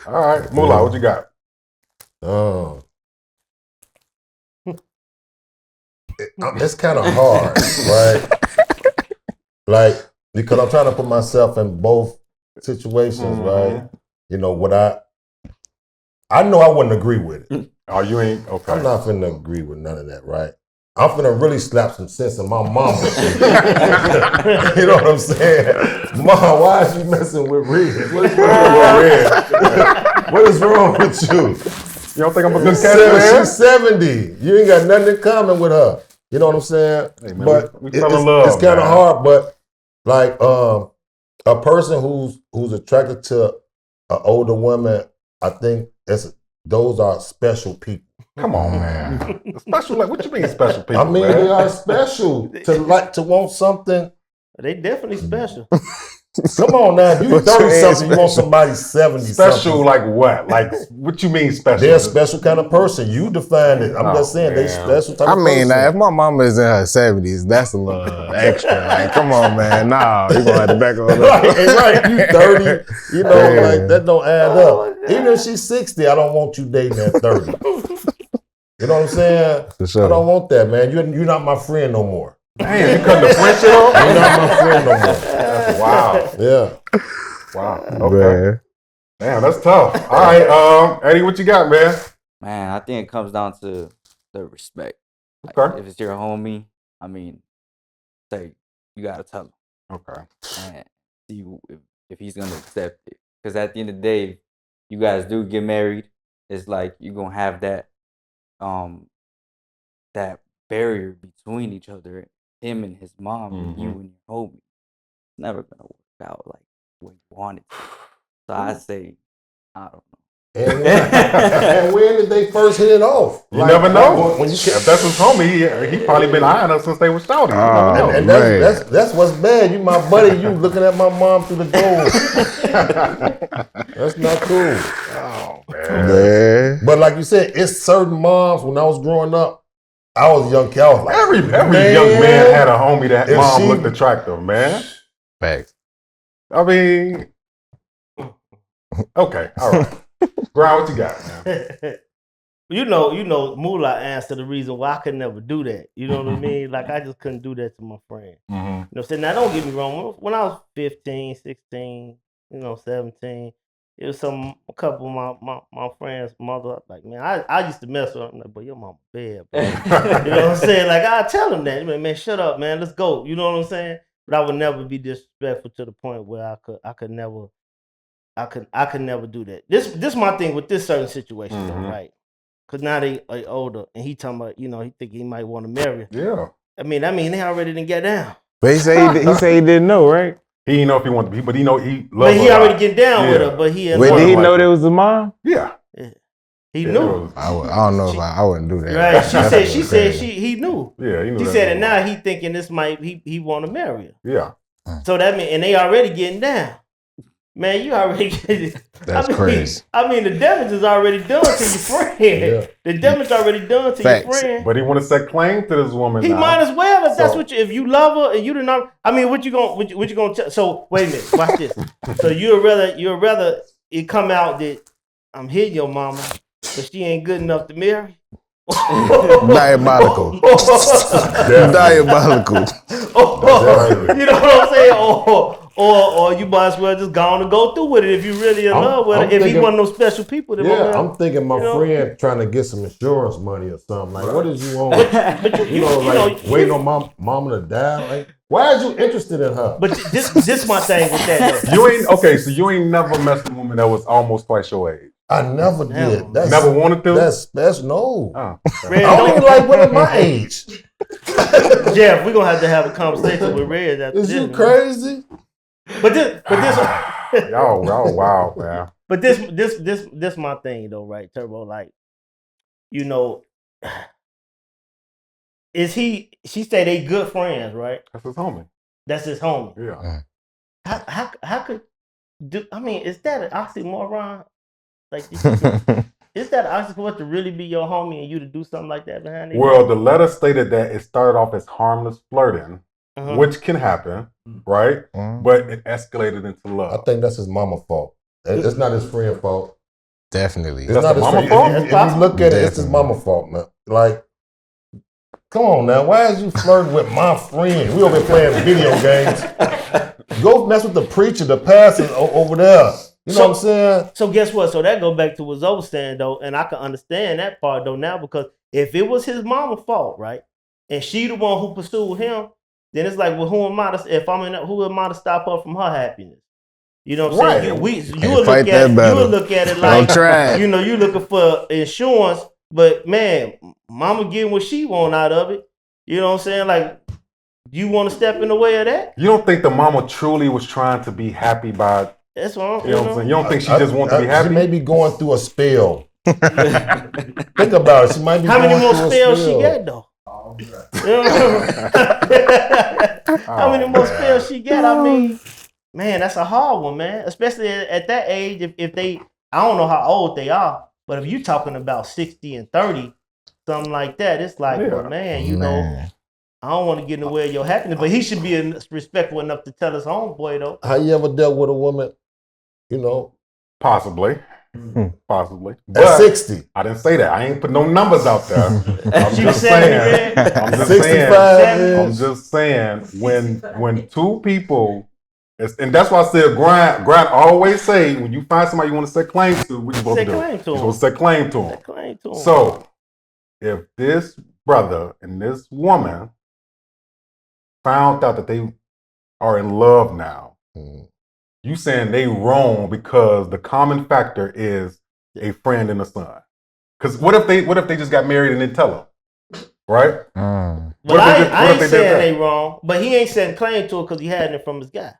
All right, Moolah, what you got? It's kind of hard, right? Like, because I'm trying to put myself in both situations, right? You know, what I know I wouldn't agree with it. Oh, you ain't? Okay. I'm not finna agree with none of that, right? I'm finna really slap some sense in my mama. You know what I'm saying? Mom, why is you messing with Reed? What is wrong with Reed? What is wrong with you? You don't think I'm a good cat? She's 70. You ain't got nothing in common with her. You know what I'm saying? Hey, man, but we fell in love, it's kind of man. hard. But like a person who's attracted to an older woman, I think those are special people. Come on, man. Special, like, what you mean special people? I mean, man? they are special to want something. They definitely special. Come on now, you 30 something, you want somebody 70 Special something. like what? Like, what you mean special? They're a special kind of person. You define it. I'm just saying, they special type I of mean, person. if my mama is in her 70s, that's a little extra. Like, come on, man. Nah, you gonna have to back on up. right, you 30, you know, like that don't add up. Even if she's 60, I don't want you dating at 30. You know what I'm saying? For sure. I don't want that, man. You're not my friend no more. Damn, you cutting the friendship off? You're not my friend no more. That's wild. Yeah. Wow. Okay. Damn, that's tough. All right, Eddie, what you got, man? Man, I think it comes down to the respect. Like, Okay. if it's your homie, I mean, say you gotta tell him. Okay. And see if he's gonna accept it. Because at the end of the day, you guys do get married. It's like you're gonna have that that barrier between each other, him and his mom, and you and your homie. It's never gonna work out like what you want it to. So I say, I don't know. And when did they first hit it off? You never know. When you If that's his homie, he probably been eyeing us since they were shouting. and that's what's bad. You my buddy, you looking at my mom through the door. That's not cool. Oh, man. Man. But like you said, it's certain moms. When I was growing up, I was a young kid. I was like, Every young man had a homie that mom looked attractive, man. Facts. I mean, okay, all right. Brian, what you got, man? You know, Moolah answered the reason why I could never do that. You know what I mean? Like, I just couldn't do that to my friend. You know what I'm saying? Now, don't get me wrong. When I was 15, 16, 17, it was a couple of my friends' mother, like, man, I used to mess with them. I'm like, but your mama bad, bro. You know what I'm saying? Like, I tell them that. Man, shut up, man. Let's go. You know what I'm saying? But I would never be disrespectful to the point where I could never do that. This my thing with this certain situation, though, right? Because now they are older, and he talking about, he think he might want to marry her. Yeah. I mean, they already didn't get down. But he said he didn't know, right? He didn't know if he wanted to be, but he know he loved But he her a already lot. get down with Yeah. her. But he Wait, did he like know it. that was the mom? Yeah. he Yeah, knew. it was- I don't know if I wouldn't do that. Right? She That's said crazy. he knew. Yeah, he knew She that said, was and wrong. now he thinking this might he want to marry her. Yeah. So that mean, and they already getting down. Man, you already getting. That's crazy. I mean, the damage is already done to your friend. Yeah. The damage already done to Facts. your friend. But he want to set claim to this woman He now. might as well if that's So- what you. If you love her and you do not. I mean, what you gonna? So wait a minute. Watch this. So you'd rather it come out that I'm hitting your mama, but she ain't good enough to marry. Diabolical. Diabolical. You know what I'm saying? Or you might as well just go on and go through with it if you really in love with I'm it. If he thinking- one of those special people that Yeah, I'm thinking my you know? friend trying to get some insurance money or something. Like, what is you on? But You know, waiting on mama to die. Like, why is you interested in her? But this my thing with that. Though. You ain't okay. So you ain't never messed with a woman that was almost twice your age. I never did. That's, Never wanted to. That's special. No. Oh, Red, I don't even like women my age. Jeff, we're gonna have a conversation with Red after Is this. you man. crazy? But this y'all wow, man. But this my thing though, right, Turbo? Like, you know, she say they good friends, right? That's his homie. That's his homie. Yeah. How could do? I mean, is that an oxymoron? Like, is that an oxymoron to really be your homie and you to do something like that behind it? Well, the letter stated that it started off as harmless flirting, which can happen, right? But it escalated into I love. think that's his mama fault. It's not his friend fault. Definitely. It's That's not the his mama friend. fault? If you look at it, it's his mama fault, man. Like, come on now. Why is you flirting with my friend? We over here playing video games. Go mess with the preacher, the pastor over there. You know what I'm saying? So guess what? So that go back to what Zoe was saying though, and I can understand that part though now because if it was his mama's fault, right, and she the one who pursued him, then it's like, well, who am I to who am I to stop her from her happiness? You know what I'm saying? You would fight look at it like, Don't try it. you know, you looking for insurance, but man, mama getting what she want out of it. You know what I'm saying? Like, you want to step in the way of that? You don't think the mama truly was trying to be happy by, That's what you know what I'm saying? You don't think she just wanted to be She happy? may be going through a spell. Think about it. She might be How going many more through a spells she spell. got though? You know? How many more spells she got? I mean, man, that's a hard one, man. Especially at that age, if they, I don't know how old they are, but if you're talking about 60 and 30, something like that, it's like, well, man, you know, I don't want to get in the way of your happiness, but he should be respectful enough to tell his homeboy though. How you ever dealt with a woman, you know, Possibly. Possibly. at But 60? I didn't say that. I ain't put no numbers out there. I'm She was just 70, saying. man. I'm just 65 saying. I'm years. just saying. When two people, and that's why I said Grant always say when you find somebody you want to set claim to, what you supposed Set to do? claim to You're him. supposed to set claim to him. Set claim to him. So if this brother and this woman found out that they are in love now, you saying they wrong because the common factor is a friend and a son. Because what if they just got married and didn't tell him, right? Well, What if I they ain't did that? saying they wrong, but he ain't setting claim to it because he had it from his guy.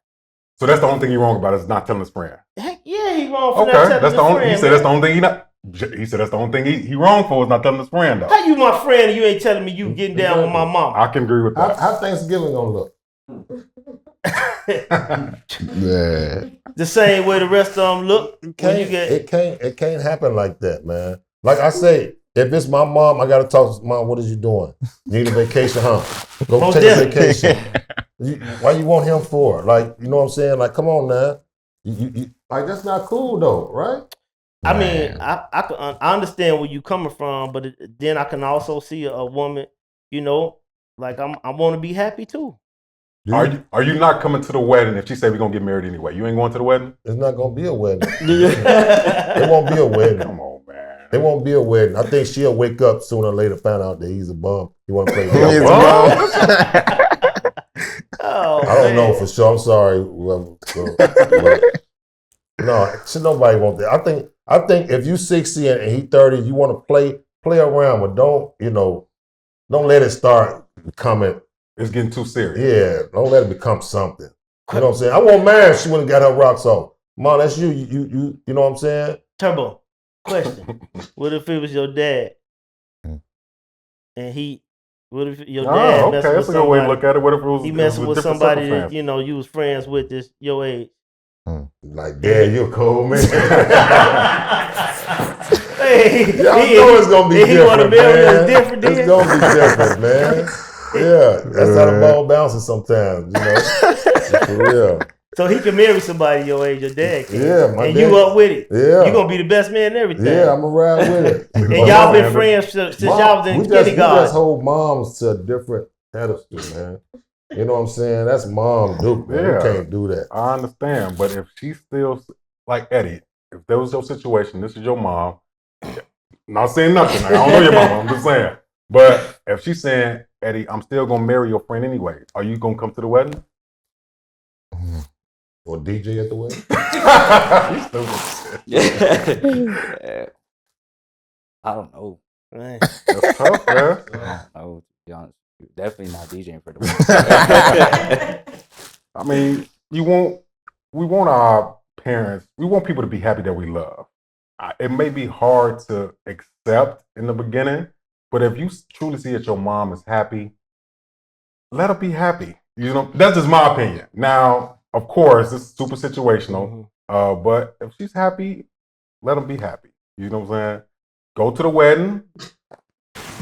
So that's the only thing he wrong about is not telling his friend. Heck yeah, he wrong for Okay, not telling that's his the only. friend. He said that's the only thing he not. He said that's the only thing he wrong for is not telling his friend though. How you my friend and you ain't telling me you getting down with my mama? I can agree with that. How Thanksgiving gonna look? Yeah. The same way the rest of them look. When you get It can't happen like that, man. Like I say, if it's my mom, I gotta talk to mom. What is you doing? Need a vacation, huh? Go Most take a definitely. vacation. Why you want him for? Like, you know what I'm saying? Like, come on now. You like that's not cool though, right? I mean, I understand where you coming from, but then I can also see a woman, you know, like I want to be happy too. Are you not coming to the wedding if she say we're gonna get married anyway? You ain't going to the wedding? It's not gonna be a wedding. It won't be a wedding. Come on, man. It won't be a wedding. I think she'll wake up sooner or later, find out that he's a bum. He want to play. He's a golf. Oh, I don't know man. for sure. I'm sorry. No, should nobody want that. I think if you 60 and he 30, you want to play around, but don't let it start becoming. It's getting too serious. Yeah, don't let it become something. You know what I'm saying? I won't mind if she wouldn't got her rocks off. Mom, that's you. You know what I'm saying? Turbo, question. What if it was your dad? And what if your dad okay, messing that's with a good way to somebody? look at it. What if it was He messing with different somebody that circumstance? you know you was friends with this your age. Like, Dad, you a cold man. Hey, Y'all know it's gonna be different, man. Different, it's gonna be different, man. Yeah, that's how the ball bounces sometimes, you know. For real. So he can marry somebody your age, your dad can. Yeah, my and dad, you up with it. Yeah. You gonna be the best man and everything. Yeah, I'm gonna ride with it. And y'all been friends since y'all was in kindergarten. We just hold moms to a different pedestal, man. You know what I'm saying? That's mom Duke, man. Yeah. You can't do that. I understand, but if she's still like Eddie, if that was your situation, this is your mom. Not saying nothing. I don't know your mama. I'm just saying. But if she's saying, Eddie, I'm still gonna marry your friend anyway, are you gonna come to the wedding? Or DJ at the wedding? I don't know. Man. That's tough, man. I don't know, to be honest. Definitely not DJing for the wedding. I mean, we want our parents, we want people to be happy that we love. It may be hard to accept in the beginning, but if you truly see that your mom is happy, let her be happy. You know, that's just my opinion. Now, of course, it's super situational, but if she's happy, let them be happy. You know what I'm saying? Go to the wedding,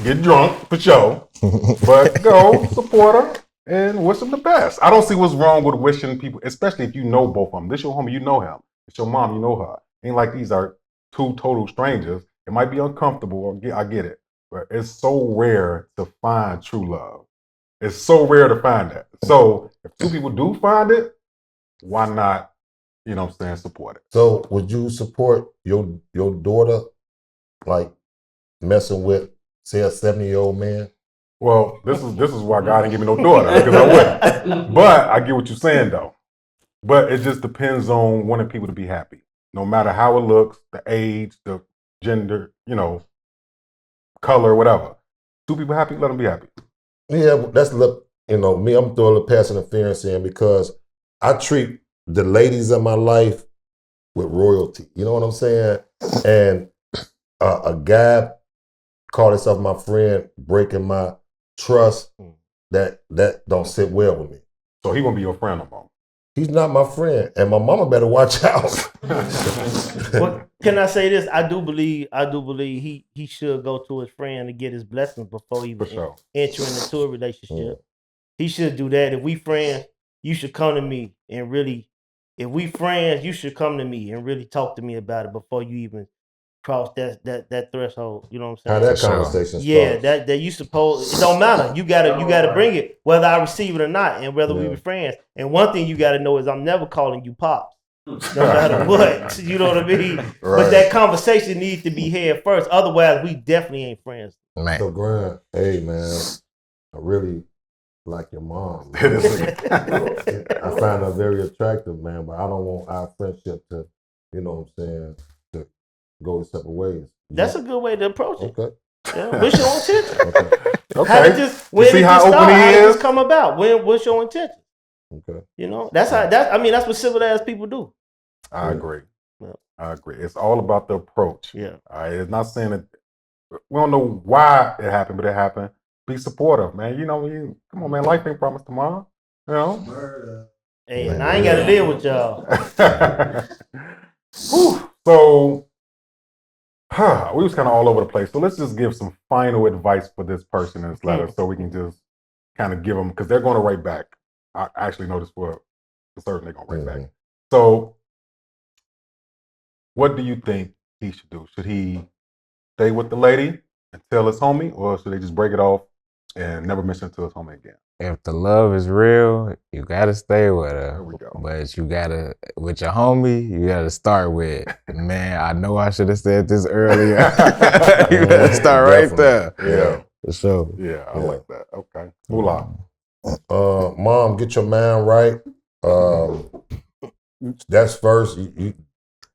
get drunk for sure, but go support her and wish them the best. I don't see what's wrong with wishing people, especially if you know both of them. This your homie, you know him. It's your mom, you know her. Ain't like these are two total strangers. It might be uncomfortable, I get it, but it's so rare to find true love. It's so rare to find that. So if two people do find it, why not, you know what I'm saying, support it? So would you support your daughter like messing with, say, a 70-year-old man? Well, this is why God didn't give me no daughter, because I wouldn't. But I get what you're saying though. But it just depends on wanting people to be happy. No matter how it looks, the age, the gender, you know, color, whatever. Two people happy, let them be happy. Yeah, that's you know, me, I'm throwing a little pass interference in because I treat the ladies in my life with royalty. You know what I'm saying? And a guy called himself my friend, breaking my trust, that don't sit well with me. So he won't be your friend no more. He's not my friend, and my mama better watch out. Well, can I say this? I do believe he should go to his friend to get his blessings before even entering into a relationship. He should do that. If we friends, you should come to me and really. If we friends, you should come to me and really talk to me about it before you even cross that threshold. You know what I'm saying? How that conversation starts. starts. that you suppose it don't matter. You gotta bring it, whether I receive it or not, and whether we be friends. And one thing you gotta know is I'm never calling you pops. No matter what. You know what I mean? Right. But that conversation needs to be had first. Otherwise, we definitely ain't friends. Man. So Grant, hey man, I really like your mom. I find her very attractive, man, but I don't want our friendship to, you know what I'm saying, to go separate ways. That's a good way to approach it. Okay. Yeah, what's your intention? Okay. How did just when see how open he is? Come about? What's your intention? Okay. You know, that's what civil ass people do. I agree. Yeah. I agree. It's all about the approach. Yeah. It's not saying that we don't know why it happened, but it happened. Be supportive, man. You know, come on, man. Life ain't promised tomorrow. You know. Hey, and I ain't got to deal with y'all. So, we was kind of all over the place. So let's just give some final advice for this person in this letter, so we can just kind of give them, because they're going to write back. I actually know this for certain they're going to write back. So, what do you think he should do? Should he stay with the lady and tell his homie, or should they just break it off and never mention it to his homie again? If the love is real, you gotta stay with her. There we go. But you gotta, with your homie, you gotta start with, man, I know I should have said this earlier. You gotta start right there. Yeah. For sure. Yeah, I like that. Okay. Moolah. Mom, get your mind right. That's first.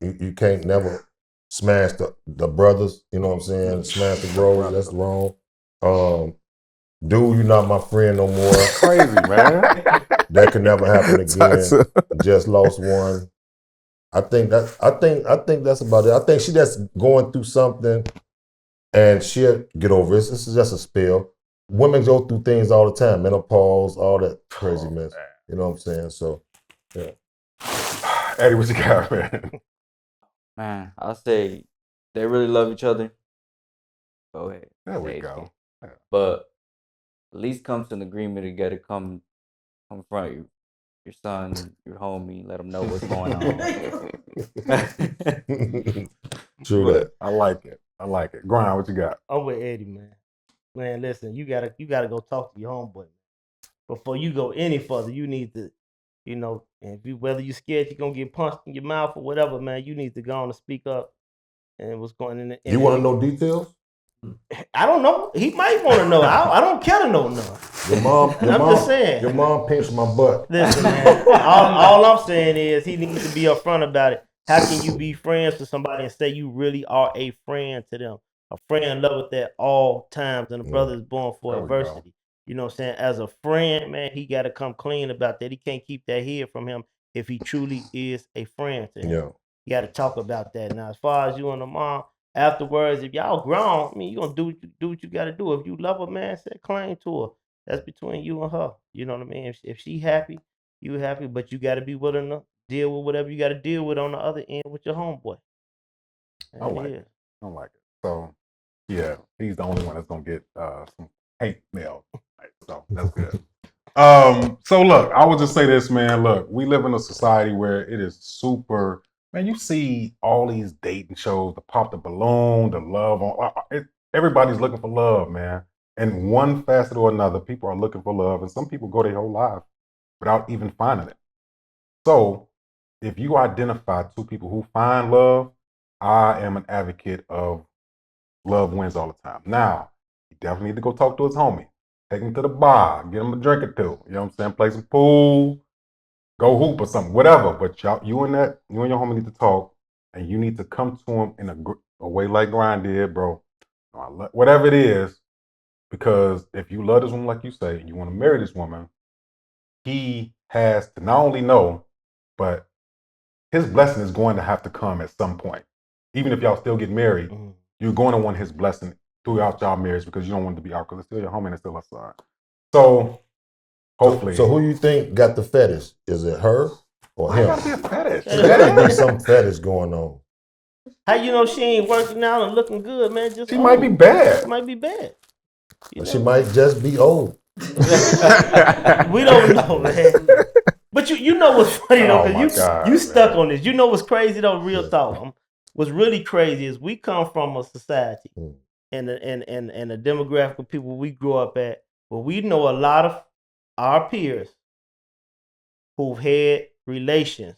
You can't never smash the brothers, you know what I'm saying? Smash the bros, that's wrong. dude, you're not my friend no more. Crazy, man. That could never happen again. Just lost one. I think that's about it. I think she just going through something, and she'll get over it. This is just a spell. Women go through things all the time, menopause, all that crazy mess. You know what I'm saying? So, yeah. Eddie, what you got, man? Man, I'll say they really love each other. Go ahead. There we go. Yeah. But at least come to an agreement together. Come front you, your son, your homie. Let them know what's going on. True that. I like it. Grind, what you got? I'm with Eddie, man. Man, listen, you gotta go talk to your homeboy. Before you go any further, you need to, whether you're scared you're gonna get punched in your mouth or whatever, man, you need to go on and speak up. And what's going in? You want to know details? I don't know. He might want to know. I don't care to know none. Just saying. Your mom pinched my butt. Listen, man. all I'm saying is he needs to be upfront about it. How can you be friends with somebody and say you really are a friend to them? A friend loveth at all times, and a brother is born for adversity. You know what I'm saying? As a friend, man, he got to come clean about that. He can't keep that here from him if he truly is a friend to him. Yeah. You got to talk about that. Now, as far as you and the mom, afterwards, if y'all grown, I mean, you're going to do what you got to do. If you love her, man, set claim to her. That's between you and her. You know what I mean? If she happy, you happy, but you got to be willing to deal with whatever you got to deal with on the other end with your homeboy. I like it. So, yeah, he's the only one that's going to get some hate mail. Right, so, that's good. So, look, I would just say this, man. Look, we live in a society where it is super... Man, you see all these dating shows, the pop the balloon, the love on. Everybody's looking for love, man. And one facet or another, people are looking for love, and some people go their whole life without even finding it. So, if you identify two people who find love, I am an advocate of love wins all the time. Now, you definitely need to go talk to his homie. Take him to the bar, get him a drink or two. You know what I'm saying? Play some pool. Go hoop or something, whatever. But you and your homie need to talk, and you need to come to him in a way like Grind did, bro. Whatever it is, because if you love this woman like you say, and you want to marry this woman, he has to not only know, but his blessing is going to have to come at some point. Even if y'all still get married, you're going to want his blessing throughout y'all marriage because you don't want it to be out because it's still your homie and it's still her son. So. Hopefully. So who you think got the fetish? Is it her or him? Gotta be a fetish. There gotta be some fetish going on. How you know she ain't working out and looking good, man? She might be bad. She might be bad. She might just be old. We don't know, man. But you know what's funny though, because you stuck on this. You know what's crazy though, real talk. What's really crazy is we come from a society and a demographic of people we grew up at where we know a lot of our peers who've had relations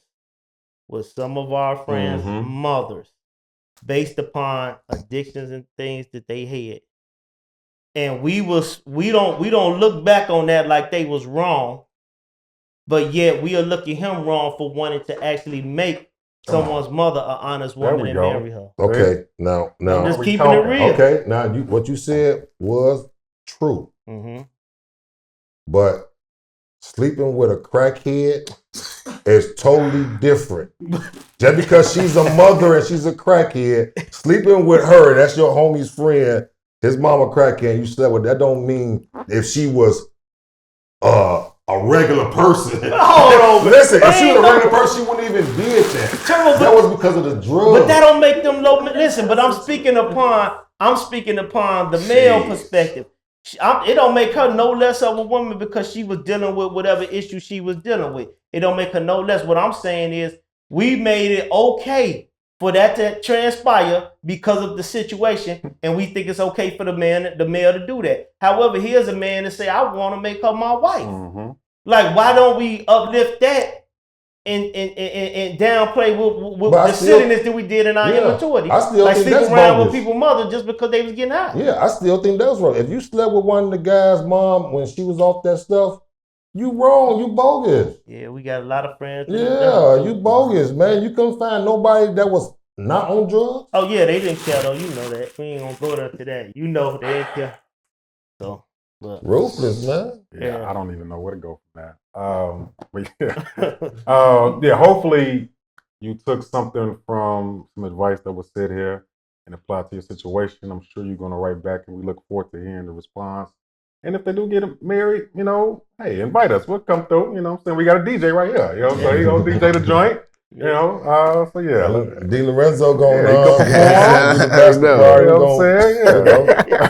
with some of our friends' mothers based upon addictions and things that they had. And we don't look back on that like they was wrong, but yet we are looking him wrong for wanting to actually make someone's mother an honest woman and marry her. Okay, now I'm just keeping it real. Okay, now what you said was true. But sleeping with a crackhead is totally different. Just because she's a mother and she's a crackhead, sleeping with her, that's your homie's friend, his mama crackhead, and you slept with, that don't mean if she was a regular person. Hold on. Listen, if she was a regular person, she wouldn't even did that. That was because of the drugs. But that don't make them low. Listen, but I'm speaking upon the male perspective. It don't make her no less of a woman because she was dealing with whatever issue she was dealing with. It don't make her no less. What I'm saying is we made it okay for that to transpire because of the situation, and we think it's okay for the male to do that. However, here's a man to say, I want to make her my wife. Like, why don't we uplift that and downplay with the silliness that we did in our immaturity? I still like think sleeping that's around bogus. with people's mother just because they was getting high. Yeah, I still think that was wrong. If you slept with one of the guys' mom when she was off that stuff, you wrong, you bogus. Yeah, we got a lot of friends. Yeah, you bogus, man. You couldn't find nobody that was not on drugs. Oh yeah, they didn't care though. You know that. We ain't gonna go up to that. You know they didn't care. So But Ruthless, man. Yeah, I don't even know where to go from that. But yeah, hopefully you took something from some advice that was said here and applied to your situation. I'm sure you're going to write back, and we look forward to hearing the response. And if they do get married, hey, invite us. We'll come through. You know what I'm saying? We got a DJ right here. So he's going to DJ the joint. So yeah. DLorenzo going he on. can Do the basketball. You know what I'm saying? Yeah.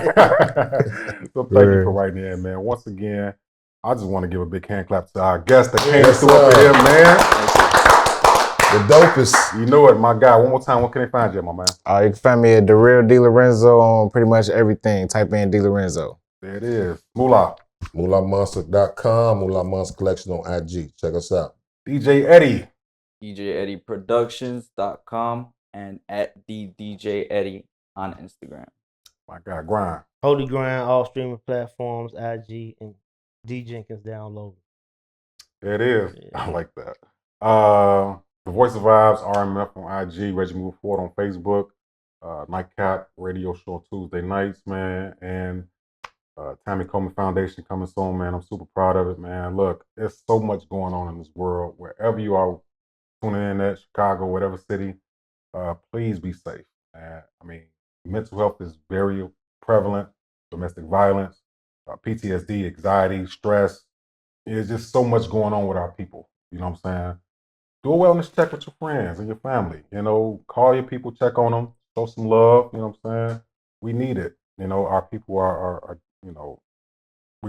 So thank you Word. for writing in, man. Once again, I just want to give a big hand clap to our guest that came Yes, through up sir. here, man. The dopest. You know it, my guy. One more time, where can they find you, my man? You can find me at The Real DLorenzo on pretty much everything. Type in DLorenzo. There it is. Moolah. MoolahMonster.com, Moolah Monster Collection on IG. Check us out. DJ Eddie. DJEddieProductions.com and at the DJ Eddie on Instagram. My guy, Grind. Holy Grind, all streaming platforms, IG, and D Jenkins download. There it is. Yeah. I like that. The Voice of Vibes, RMF on IG, Reggie Move Forward on Facebook, Nightcap Radio Show on Tuesday nights, man, and Tammy Coleman Foundation coming soon, man. I'm super proud of it, man. Look, there's so much going on in this world. Wherever you are tuning in at, Chicago, whatever city, please be safe. Mental health is very prevalent. Domestic violence, PTSD, anxiety, stress. There's just so much going on with our people. You know what I'm saying? Do a wellness check with your friends and your family. Call your people, check on them, show some love. You know what I'm saying? We need it. Our people are we're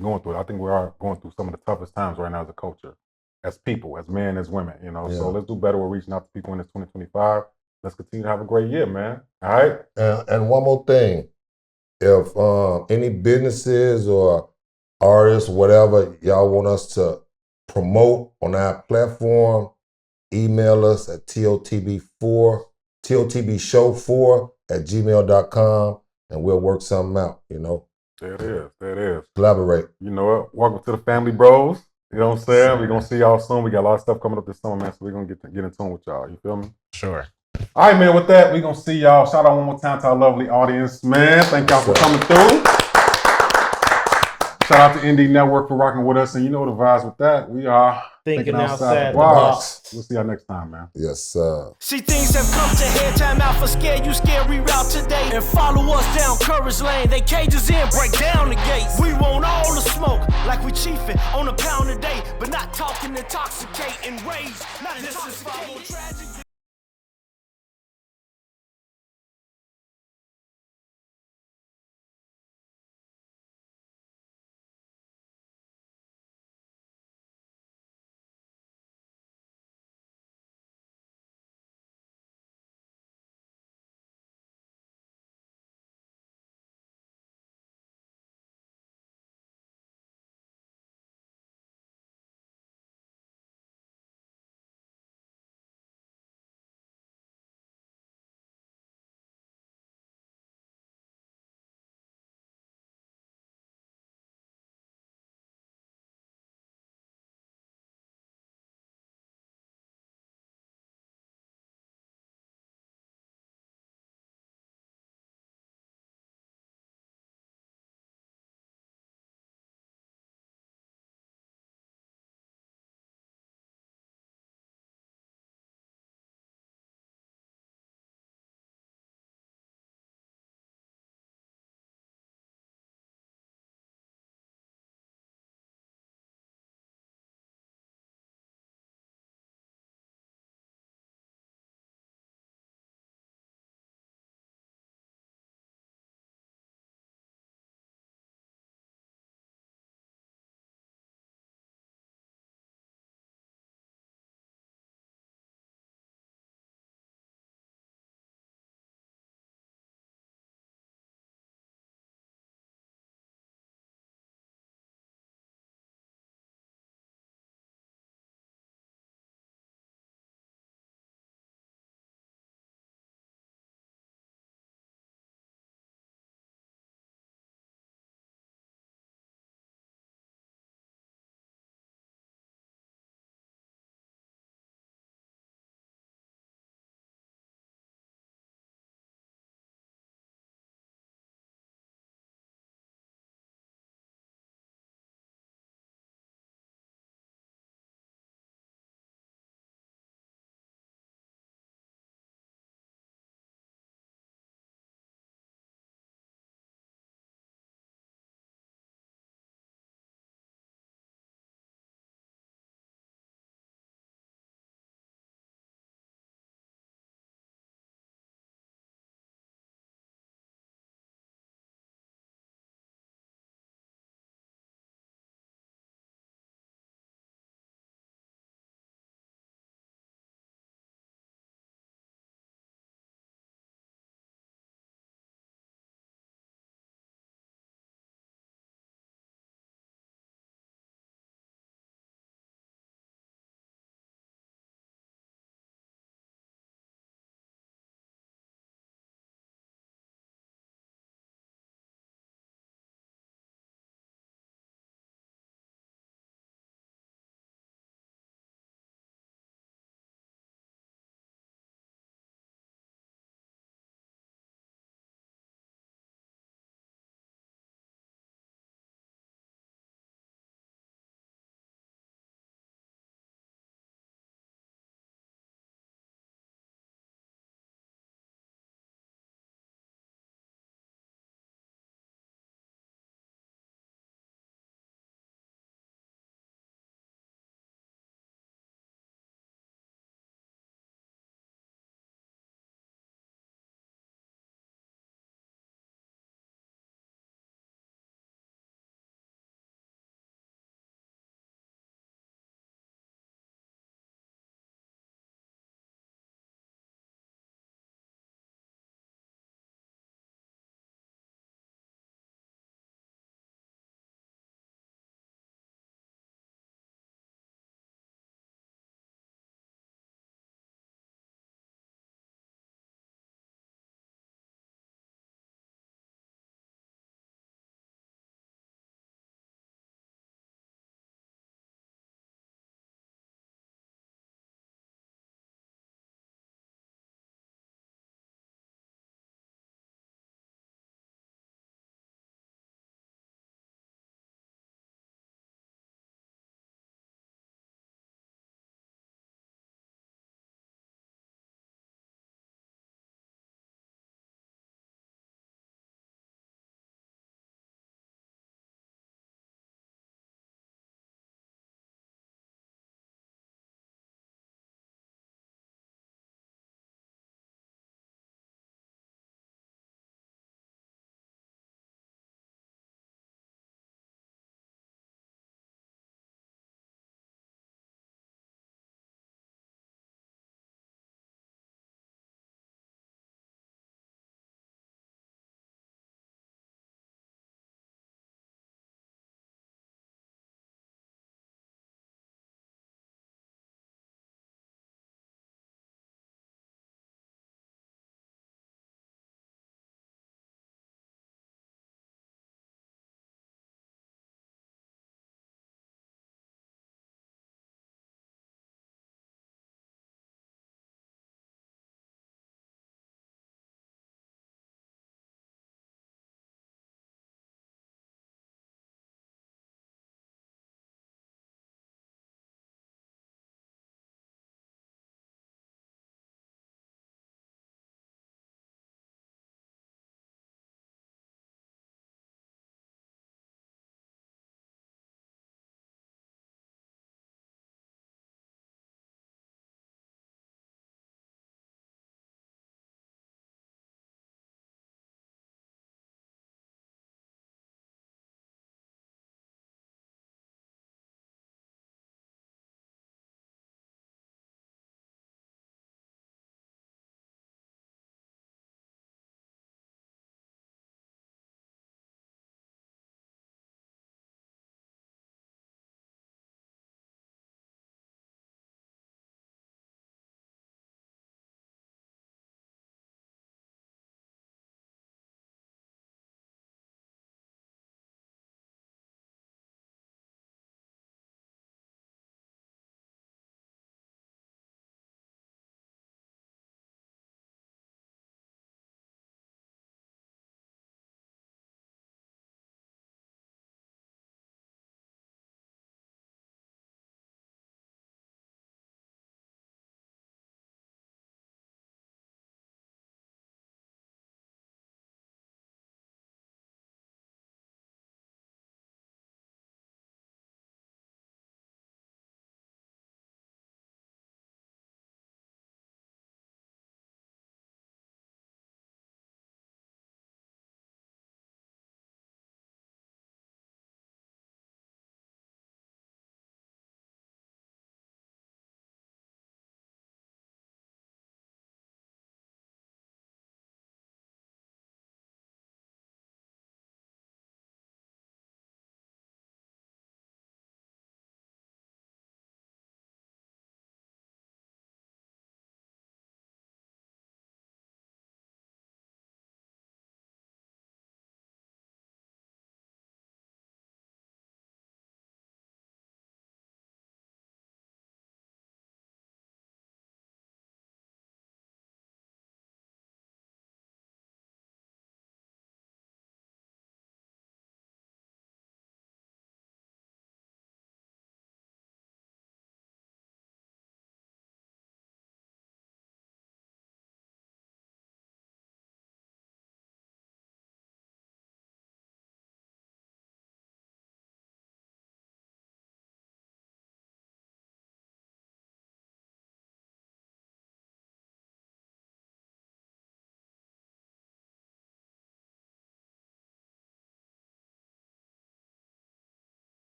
going through it. I think we are going through some of the toughest times right now as a culture, as people, as men, as women. So let's do better with reaching out to people in this 2025. Let's continue to have a great year, man. All right. And one more thing. If any businesses or artists, whatever, y'all want us to promote on our platform, email us at totbshow4 and we'll work something out, There it is. Collaborate. You know what? Welcome to the family, bros. You know what I'm saying? We're going to see y'all soon. We got a lot of stuff coming up this summer, man, so we're going to get in tune with y'all. You feel me? Sure. All right, man, with that, we're going to see y'all. Shout out one more time to our lovely audience, man. Thank y'all for coming through. Shout out to Indie Network for rocking with us. And you know the vibes with that. We are Thinking outside the box. We'll see y'all next time, man. Yes, sir. See, things have come to head. Time out for Scare You Scary Route today. And follow us down Courage Lane. They cages in, break down the gates. We want all the smoke, like we chiefing on a pound a day. But not talking intoxicating rage. Not intoxicating tragic.